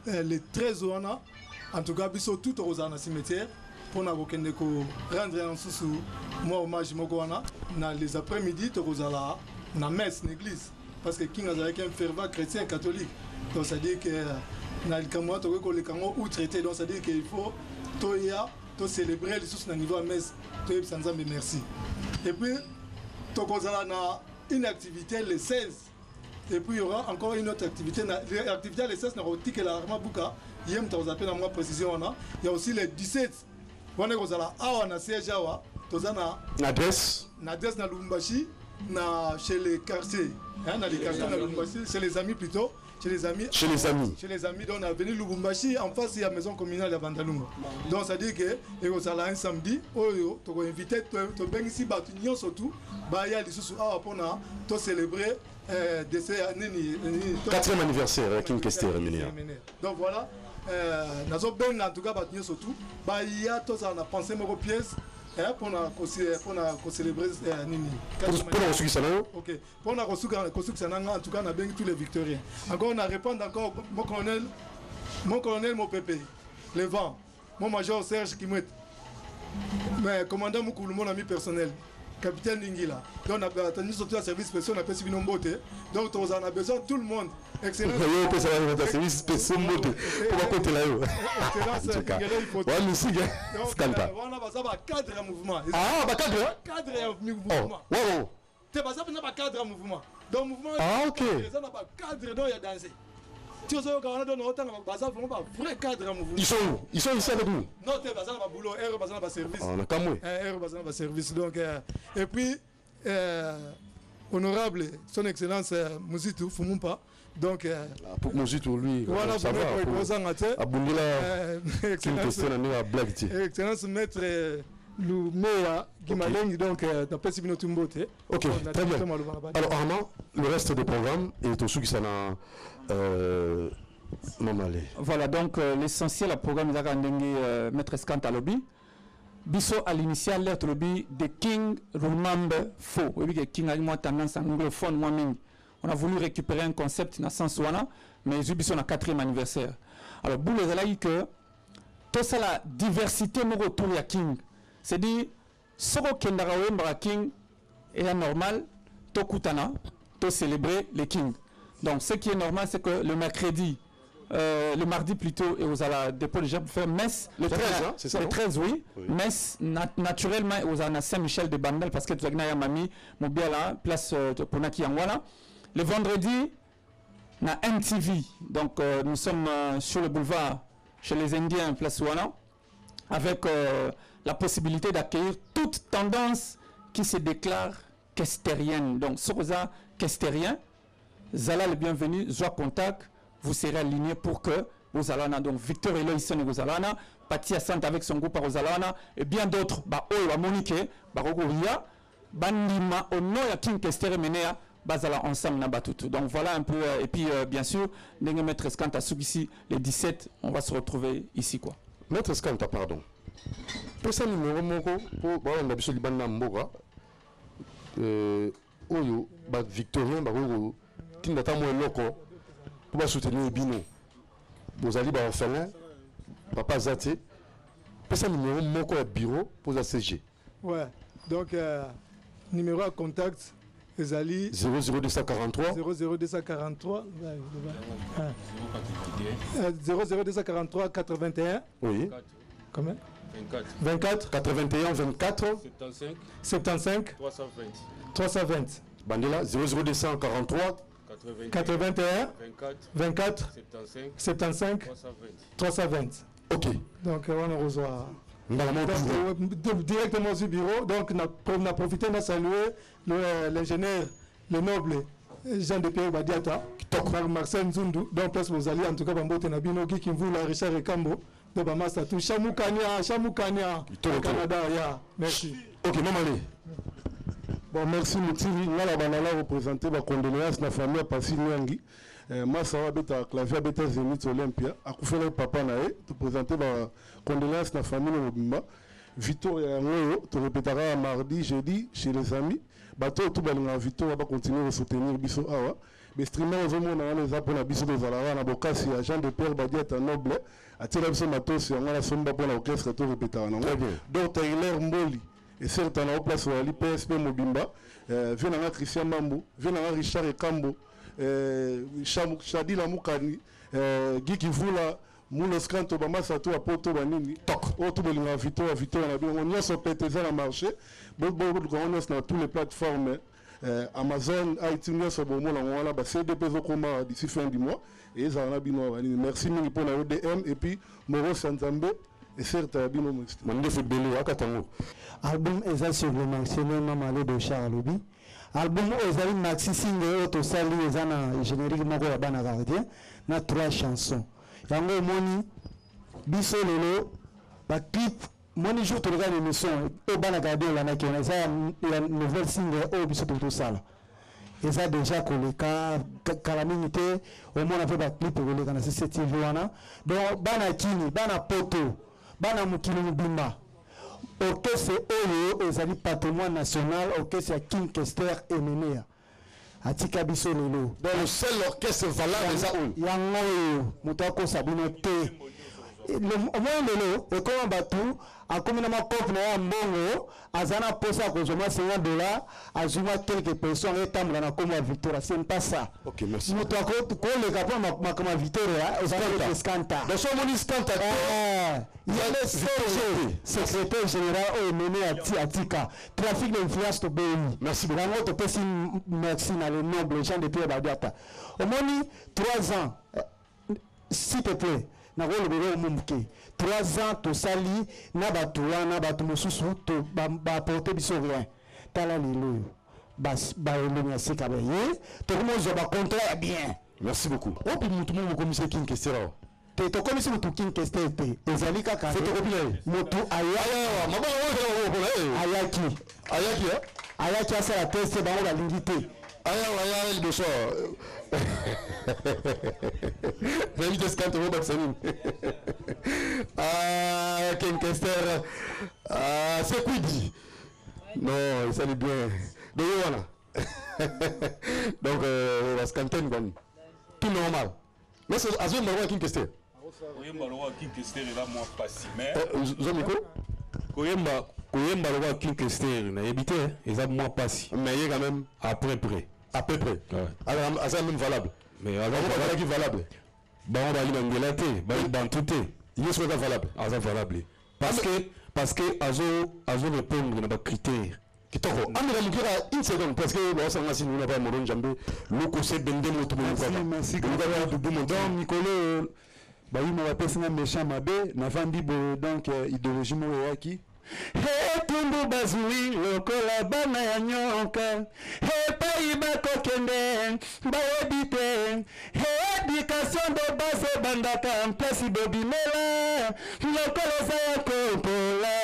les 13 ans, en tout cas, biso tout au cimetière. Pour rendre un sous moi hommage Mokoana, dans les après-midi, dans la messe, l'église. Parce que King a un fervent chrétien catholique. Donc ça dit que dans le Cameroun, les Cameroun ou traité, donc ça dit qu'il faut célébrer les sources au niveau de la messe. Merci. Et puis, une activité le 16. Et puis il y aura encore une autre activité. L'activité le 16, il y a aussi le 17. On est adresse na Lubumbashi, chez les quartiers, chez les amis plutôt, chez les amis, donc on a venu Lubumbashi en face de la maison communale de Bandalunga. Donc ça dit que un samedi, tu as invité ici surtout, il y a des choses pour célébrer le 4e anniversaire à Kinkester. Donc voilà. En tout cas, surtout, il y a tous on a pensé aux pièces pour célébrer OK. Pour en tout cas, on a bien tous les victoriens. Encore, on a répondu encore mon colonel Mopépé, le vent, mon major Serge Kimouet, mais commandant Moukoulou, mon ami personnel. Capitaine Ningila. Donc on a attendu surtout un service spécial, on a fait Beauté. Donc on a besoin de tout le monde. Excellent. Service spécial pour va compter là. On a cadre en mouvement. Ah, cadre en mouvement. Oh. C'est pas ça qu'on a cadre en mouvement. Donc mouvement. Ah, OK. On a cadre donc il y a dansé. Vrai cadre en mouvement. Ils sont où? Ils sont ici avec nous? Non, tu es basé dans le boulot, basé dans le service. On a quand même. Basé dans le service. Donc, et puis, honorable, son excellence Mouzitou Fumumpa. Donc, pour Mouzitou, lui, voilà, ça va. Excellence maître Lumea Gimaleng, donc, d'après Sibino Tumbote. Ok, très bien. Alors, Armand, le reste du programme est au sous qui s'en a. Voilà, donc l'essentiel du programme est Maître Skanta Lobby. Biso à l'initial, l'être lobby de King Rumambe Faux. Oui, King a eu tendance à anglophone, moi-même. On a voulu récupérer un concept dans le sens où on a, mais ils ont un 4e anniversaire. Alors, vous les avez dit que tout ça, la diversité me retourne à King. C'est-à-dire, ce qu'on a King est normal, tout Koutana, tout célébrer les Kings. Donc, ce qui est normal, c'est que le mercredi, le mardi plutôt, et aux ala dépôt déjà pour faire messe. Le 13, hein, c'est ça? Le 13, oui. Messe, naturellement, aux ala Saint-Michel de Bandel, parce que tu as gagné Mami, mon bien là, place pour Naki Angwala. Le vendredi, na MTV. Donc, nous sommes sur le boulevard, chez les Indiens, place Ouana, avec la possibilité d'accueillir toute tendance qui se déclare kestérienne. Donc, Sorosa kestérien. Zala le bienvenu, Zoa Contact, vous serez aligné pour que vous allez donc Victor Eloïson et vous allez Patia Sante avec son groupe à Rosalana et bien d'autres, Oyo Monique, Rogoria, Bandima, Ono ya King Kestere Menea, Bazala ensemble na batutu. Donc voilà un peu, et puis bien sûr, Nengue Maître Skanta ici, les 17, on va se retrouver ici quoi. Maître Skanta, pardon. Pour ça, numéro moko, pour on a besoin de Libana Mboga, Oyo, Victorien, Barogo. Qui n'a pas moins loco pour soutenir Bino. Vous allez à orphelin, papa Zati, ça numéro mon bureau pour la CG. Ouais, donc numéro à contact, Ezali 00243 00243 00243 81. Oui. Combien 24 81 24 75 320. Bandela 00243 81 24 75 320. Ok. Donc on reçoit Donc, directement du bureau. Donc on a profité de saluer l'ingénieur, le noble Jean-de-Pierre Badiata, Marcel Nzundu, donc place vous allez en tout cas Bambote Nabino qui vous la Richard Ekambo de Bamasa tout Chamoukania Canada ya. Merci. Ok, maman allez. Bon, merci Moutivi. Nala banala représenté ma condoléance na famille à Passi Nyangi. Massa wa beta clavier beta Zenith Olympia. Akufela papa nae. Tu présenté ma condoléance na famille Mobimba. Victoria Ngoyo. Tu répétera mardi, jeudi chez les amis. Bateau tout balinga Victoria va continuer de soutenir Bisso Awa. Mais streamer aux hommes on a les apôtres na Bisso de Zalara na Bokasi à Jean de Pierre Badiata Noble. Atira Bisso Matos et on a la somba pour l'orchestre tout répétera. Donc Taylor Mboli. Et certains en place à l'IPSP Mobimba, Venanga Christian Mambo, Venanga Richard Ekambo, Shadila Moukani, Guy Kivula, Moulos Kanto, Bama Sato, Apoto Banini, Tok, Otobelinga Vito, on y a son pétézé à marché, on est dans toutes les plateformes, Amazon, iTunes, on a CDP Zokoma d'ici fin du mois, et Zana Bino, merci pour la ODM, et puis Moro Sanzambe. Et certes, album eza sur le mentionné Mamalo de Charles album ezali maxi single to sali eza na générique moko ya bana gardien na 3 chansons yango moni biso lelo ba clip moni jour to regarde l'émission e bana gardien la na kena eza la nouvelle single o biso to sala eza déjà koleka calamité au moins fait ba clip koleka na CCTV wana donc bana kini bana poto bana mukili mubimba orchestre oyo ezali patrimoine national orchestre ya King Kester Emenea atika biso lelo dans le seul orchestre valable eza oyo yango oyo moto akosa bino te omoi lelo ekoma bato akomi na makope na ya mbongo aza na posa akozoma $50 azuma quelques personnes etambola na komo ya Victoria c'est pas ça. Ok, merci. Moto akoleka mpo makoma Victoria ezali Skanta dans son moni Skanta il y a le secrétaire général oyo mene atika trafic d'influence to béni. Merci beaucoup. Yango topesi merci na le noble Jean de Pierre Badiata omoni 3 ans s'il te plaît na rolo bero mumke 3 ans to sali na bato wana bato mosusu to ba porter biso rien tala lelo bas ba elonya sika ba ye to ko mozo ba contrat ya bien. Merci beaucoup. Opi mutu mo ko monsieur King Kester te to ko monsieur mutu King Kester te ezali kaka c'est to bien mutu aya mama ayaki asala test bango balingi te aya liboso J'invite Skanta au Batsanin. King Kester. C'est Quidi. Non, il s'allait bien. De Yoana. Donc, la Skanten, tout normal. Mais c'est à ce moment-là King Kester. Oui, King Kester est là, moi, pas si mais. Zomiko Koyemba le King Kester, n'a évité, ils ont moins passé. Mais il y a quand même. À peu près. À peu près. Alors, c'est même valable. Mais alors, voilà qui est valable. Bah, on va aller dans l'Angleterre, dans tout est. Il est valable. Valable. Parce que azo répondre à des critères. Kitoko. Amira mukira une seconde parce que on s'en va si nous n'a pas mon jambe. Loko c'est bende moto mo kwa. Merci. Donc Nicolo bah il m'a passé un méchant mabé na vandi donc idéologie mo yaki. He tumbu bazui lokola bana ya nyoka he paiba kokende baebite he éducation de base bandaka mpesi bobimela lokola za kopola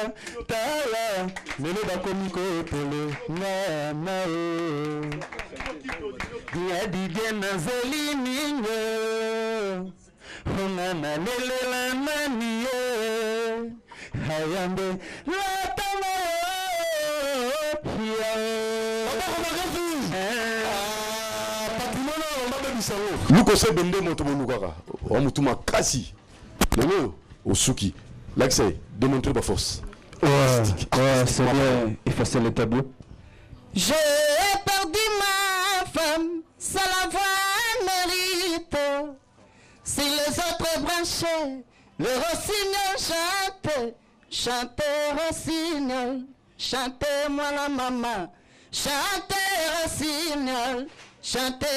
tala lelo bakomi kopele na ya dige na zeliningo hongana lelela naniye hayambe latama Luko se bende moto monukaka o mutu makasi lelo osuki l'accès démontrer ma force. Ouais, c'est bien effacer le tableau. J'ai perdu ma femme, ça la voix mérite. Si les autres branchaient, le rossignol chante, chantez Rossignol, chantez moi la maman, chantez Rossignol, chantez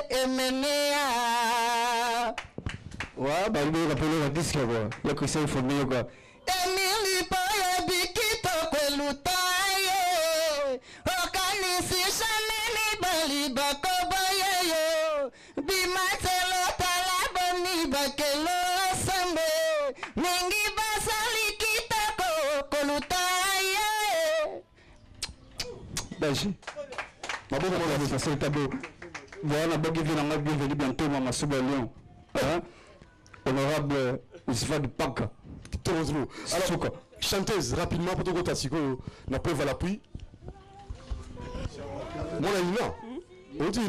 Emenea. Ouais, bah il rappelle la disque quoi. Il y a que ça il faut mieux quoi. Emily Boya Bikito Kwelutaye, Okanisi Shamini Bali Bakoboye, Bimatelo Talaboni Bakelo Sambe, Mingi Basali Kitako Kolutaye. Baji. Ma bonne on va passer le tableau. Voilà, Bogi vient en bienvenue bientôt Mama Souba Lyon. Hein? Honorable Ousfa du Paka. Alors, chanteuse, rapidement, pour que tu n'a pas à l'appui. Mon Ina. Où tu es?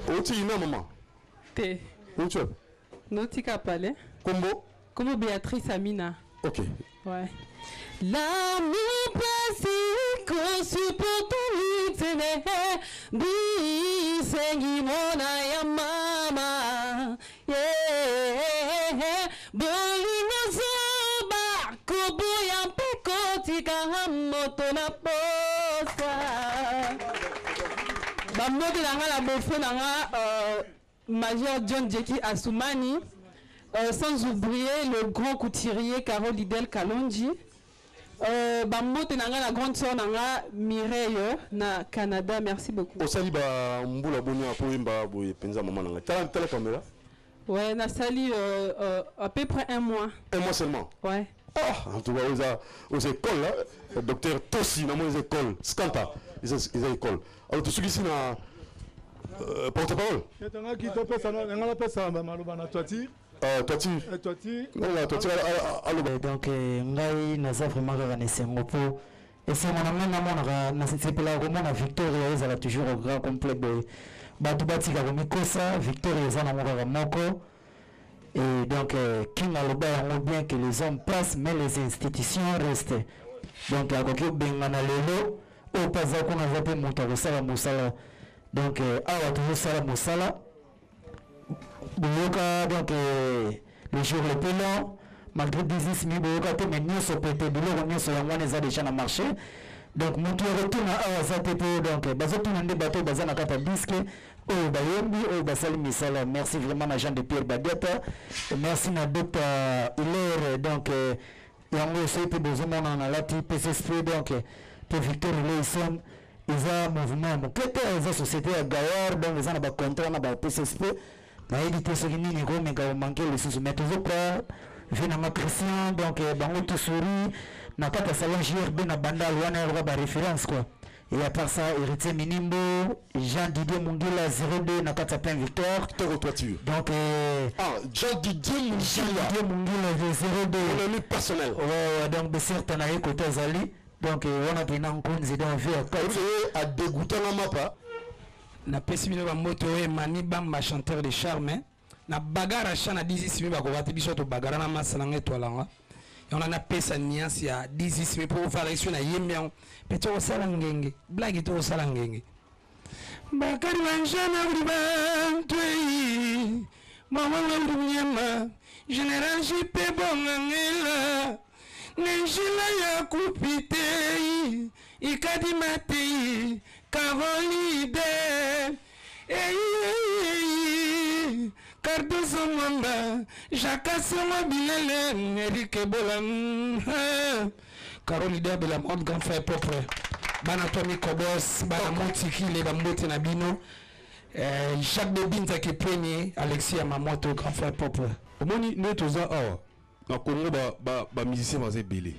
Où tu es, maman? T. Où tu es? Nautica Palais. Combo? Comme Béatrice Amina. Ok. Ouais. L'amour classique, supporte Bisengi mona ya mama. Yeah. Bolingo soba, kubu ya mpeko tika hamoto na posa. Bamodi nanga la bofo nanga Major John Jeki Assoumani. Sans oublier le grand couturier Carole Lidel Kalonji. Bamote nanga la grande sœur nanga Mireille na Canada, merci beaucoup. Osali ba mbula bonya po imba boye penza maman nanga. Tala caméra. Ouais, na sali à peu près un mois. Un mois seulement. Ouais. Ah, en tout cas aux écoles là, le docteur Tossi dans les écoles, Scanta, ils écoles. Alors tout ce qui na porte-parole. Donc ngai naza vraiment reconnaissant po et c'est mon ami na c'est pour la romana Victoria ils a toujours au grand complet de batu batika ko mikosa Victoria ils en ont moko et donc king aloba yango bien que les hommes passent mais les institutions restent donc akoki bengana lelo o paza ko na vape muta ko sala musala donc awa to sala musala donc le jour le plus long, malgré 18 000 euros, mais nous sommes pétés de l'eau, nous sommes déjà dans le marché. Donc, nous retournons à Zatepo, donc, nous avons des bateaux, nous avons un disque, merci vraiment à Jean de Pierre Badiata, merci à Dr. Hilaire, donc, il y a un besoin de la PCSP, donc, pour Victor Leisson, ils ont un mouvement, ils ont société à Gawar, donc, ils ont un contrat avec la PCSP. Na édité ce qui n'est pas mais quand manquer les sous mettre au pas vient ma Christian donc bango tout souris na kata salon JRB na banda wana ba référence quoi et à part ça héritier Minimbo Jean Didier Mungila 02 na kata Pain Victor toiture donc Jean Didier Mungila 02 on est personnel ouais donc de certains à côté Zali donc on a pris en compte c'est à dégoûter la mapa na pesi bino ba moto e mani bamba chanteur de charme na bagara chana 18 000 bako bati biso to bagara na masala ngetwalanga on a pesa niance ya 18 000 pour variation na yembian peto osala ngenge blague to osala ngenge bakari wanjana ulibantwe mama wandunyama general JP bongangela nenjila ya kupite ikadi matei Carolide, Cardoso Mwamba, Jacques Bilele, Eric Bolan, Carolide de la mode grand frère propre, Banatomi Kobos, Banamotiki, les Bambote Nabino, Jacques de Binta qui premier, Alexis Amamoto, grand frère propre. Au moins, nous tous awa, na Congo ba musicien bazé belé.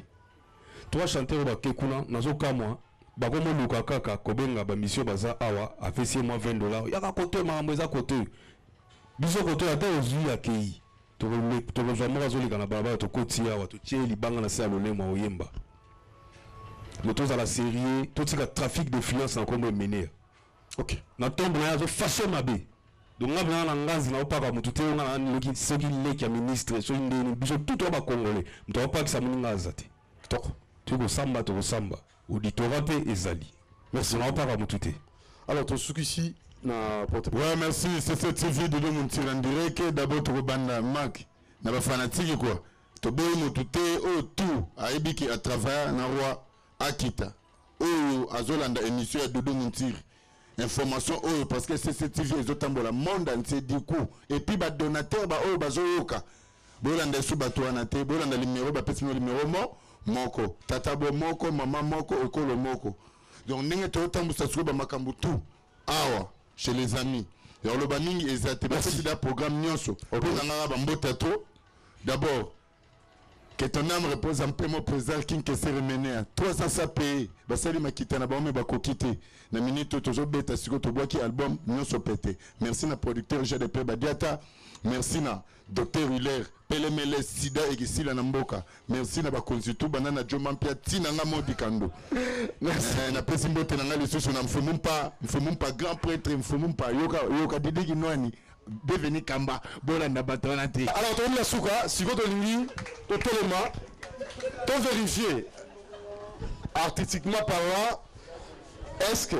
Toi chanteur ba Kekuna, nazo kamwa. Bakomo luka kaka kobenga ba mission baza awa afesi moi $20 yaka kote mambo eza kote biso kote ata ozui akei to vraiment azolika na barabara to koti awa to tie libanga na se alolema oyemba le toza la série to tika trafic de finance na kombo mener OK na tombe na yazo fashion mabe donc ngabana na ngazi na opaka mutu te nga na leki soki leki ya ministre so ndeni biso tout ba congolais mutu opaka sa muninga azate toko tuko samba auditorat et ezali. Merci. On en parle à Moutouté. Alors, ton souk ici, na porte. Ouais, merci. C'est cette TV de mon tir en direct. D'abord, tu rebandes Mac. N'a pas fanatique quoi. toboyi motu te oyo tout ayebi ki à travers na roi akita oyo azolanda émission ya Doudou Montiri information oyo parce que CCTV ezotambola monde entier du coup et puis ba donateur ba oyo bazoyoka bolanda su bato wana te bolanda numéro bapesi no numéro moko tata bo moko mama moko ekolo moko donc ndenge totambusa siko ba makambo tout awa chez les amis ya loba mingi ezate bapesi da programme nyonso opezanga ba mbota to d'abord que ton âme repose en paix, mon président King Keseremenea. 300 payés. Basali makita na baome bakokite. Na minute tozo beta siko to boaki album nyonso pété. Merci na producteur GDP Badiata. Merci na docteur Hiller. Pelemele Sida Egisila na mboka. Merci na bakonzitu banana Joma Mpia tina nga modi kando. Merci na pesi mbote na nga lisusu na mfumumpa grand prêtre mfumumpa yoka didi kinwani. Devenu Kamba, Bolanda Batonati. Alors, tu as la souka, si vous avez tout élément, tu vérifier artistiquement parlant, est-ce que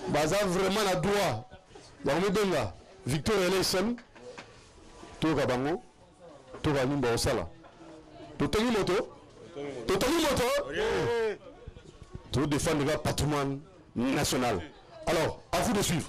Baza vraiment la droit, dans le donga, Victor Eleison, tout Rabango, tout Ranimba Osala, tout moto, tout défendre le patrimoine national. Alors, à vous de suivre.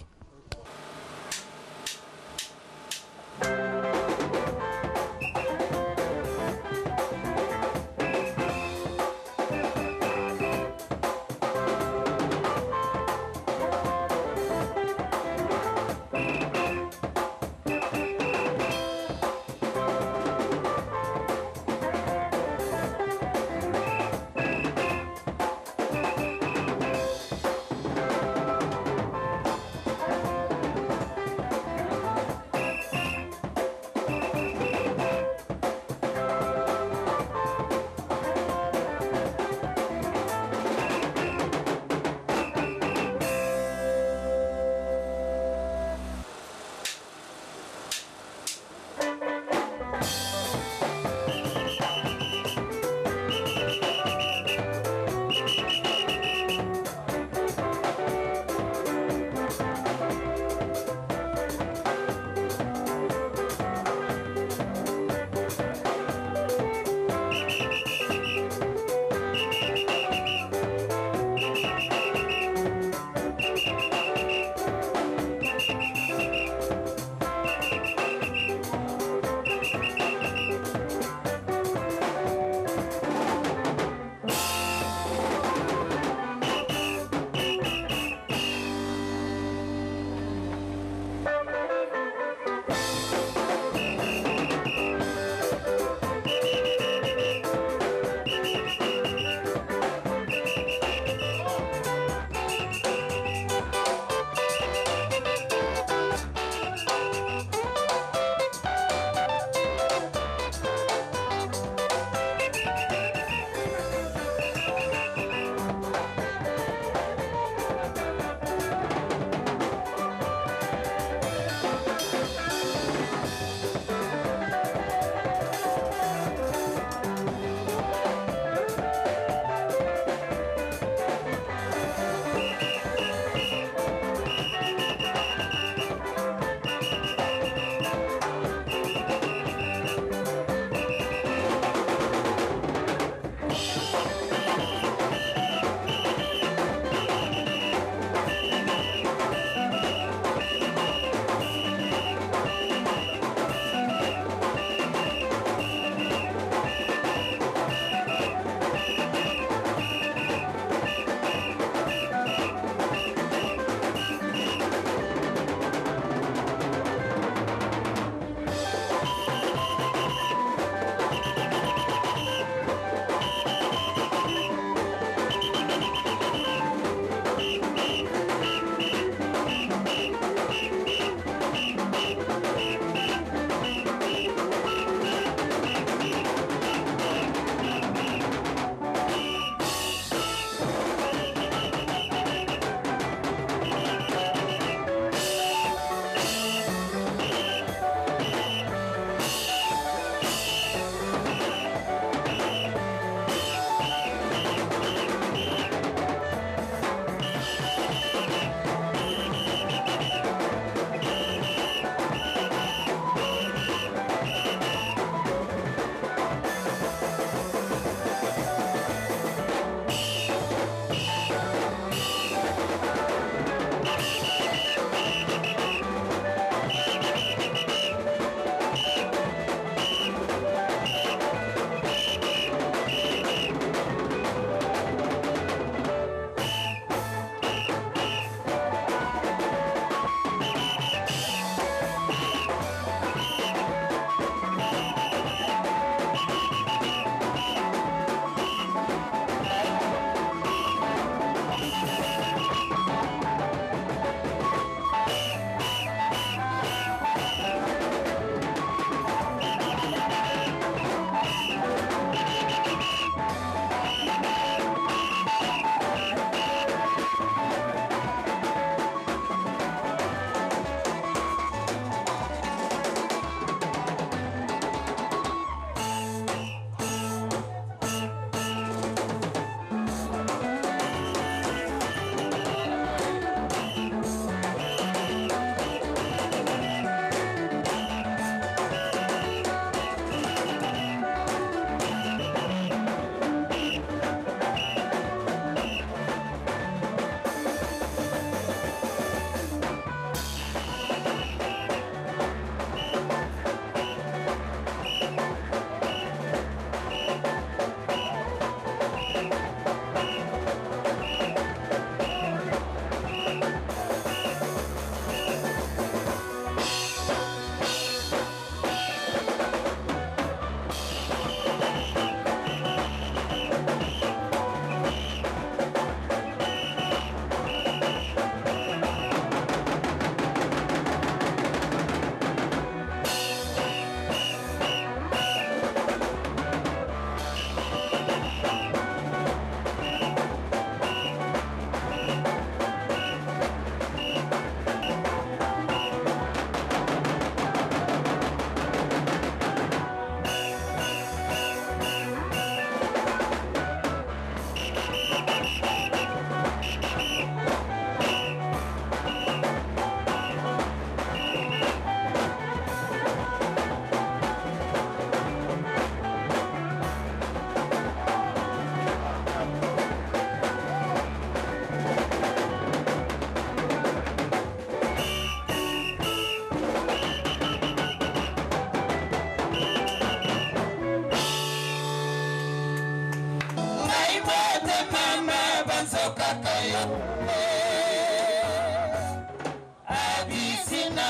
Abisina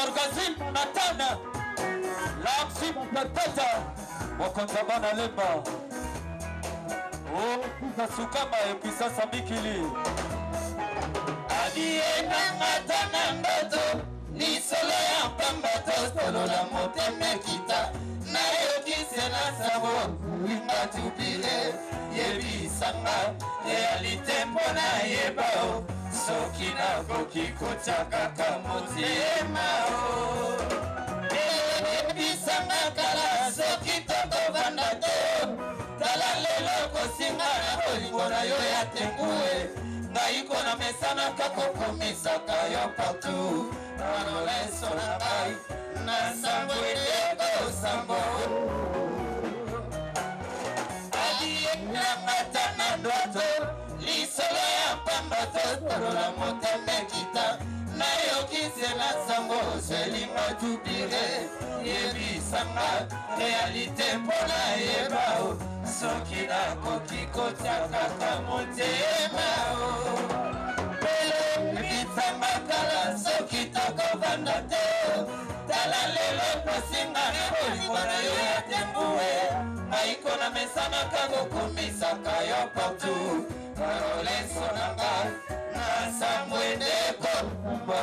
Orgazim Natana Lapsim Natata Wakontamana Lemba Oh, Kasukama Episasa Mikili Adiena Natana Mbato Ni solo ya pambato Solo la moteme kita Na yokise na sabo Linga tupile Yebi sanga Realite mbona yebao Sokina koki kotaka kamotema Yebi sanga kala Soki toko vandato Tala lelo kosinga na kolingona yo ya tengue Ngaiko na mesana kako komisaka yo partout Ano leso na bai Na sambo edeko sambo Matana doato lisolo ya pambato torola moteme kita na yokise na sango selinga tubire yebisanga realite mpona yebao soki nakoki kotiaka motema pele bitambakala soki tokovanda te tala lelo kosinga na bolingo na yo ya tembue Aiko na mesana kago kumisaka yo partout Karole sonanga na samwende kombo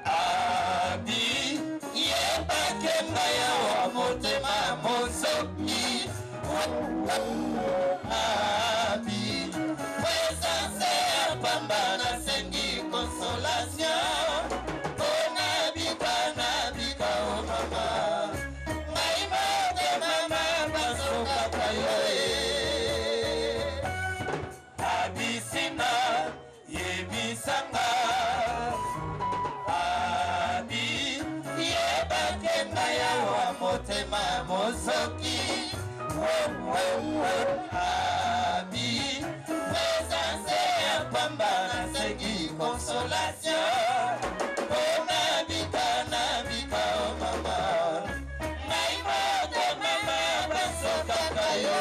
Abi yeba kemba ya wa motema mosoki Abi presence ya pamba na sengi consolation Motema mosoki Abi Presence ya pamba na segi consolation Ona bika na bika o mama Naima de mama basoka kayo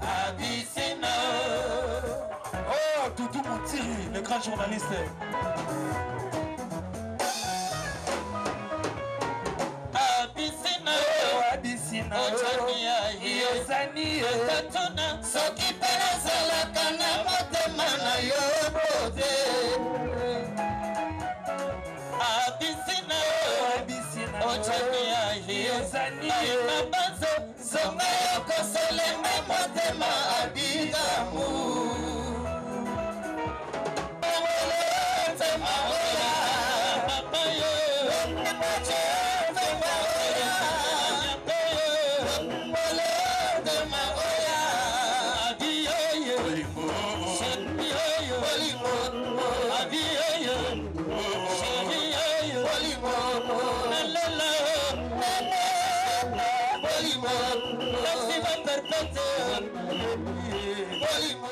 Abisina Oh, Doudou Moutiri, le grand journaliste Tatuna soki pena salaka na motema na yo bote Abisina Ochania Yezani Mabazo Zonga yoko seleme motema abidamu Polimo,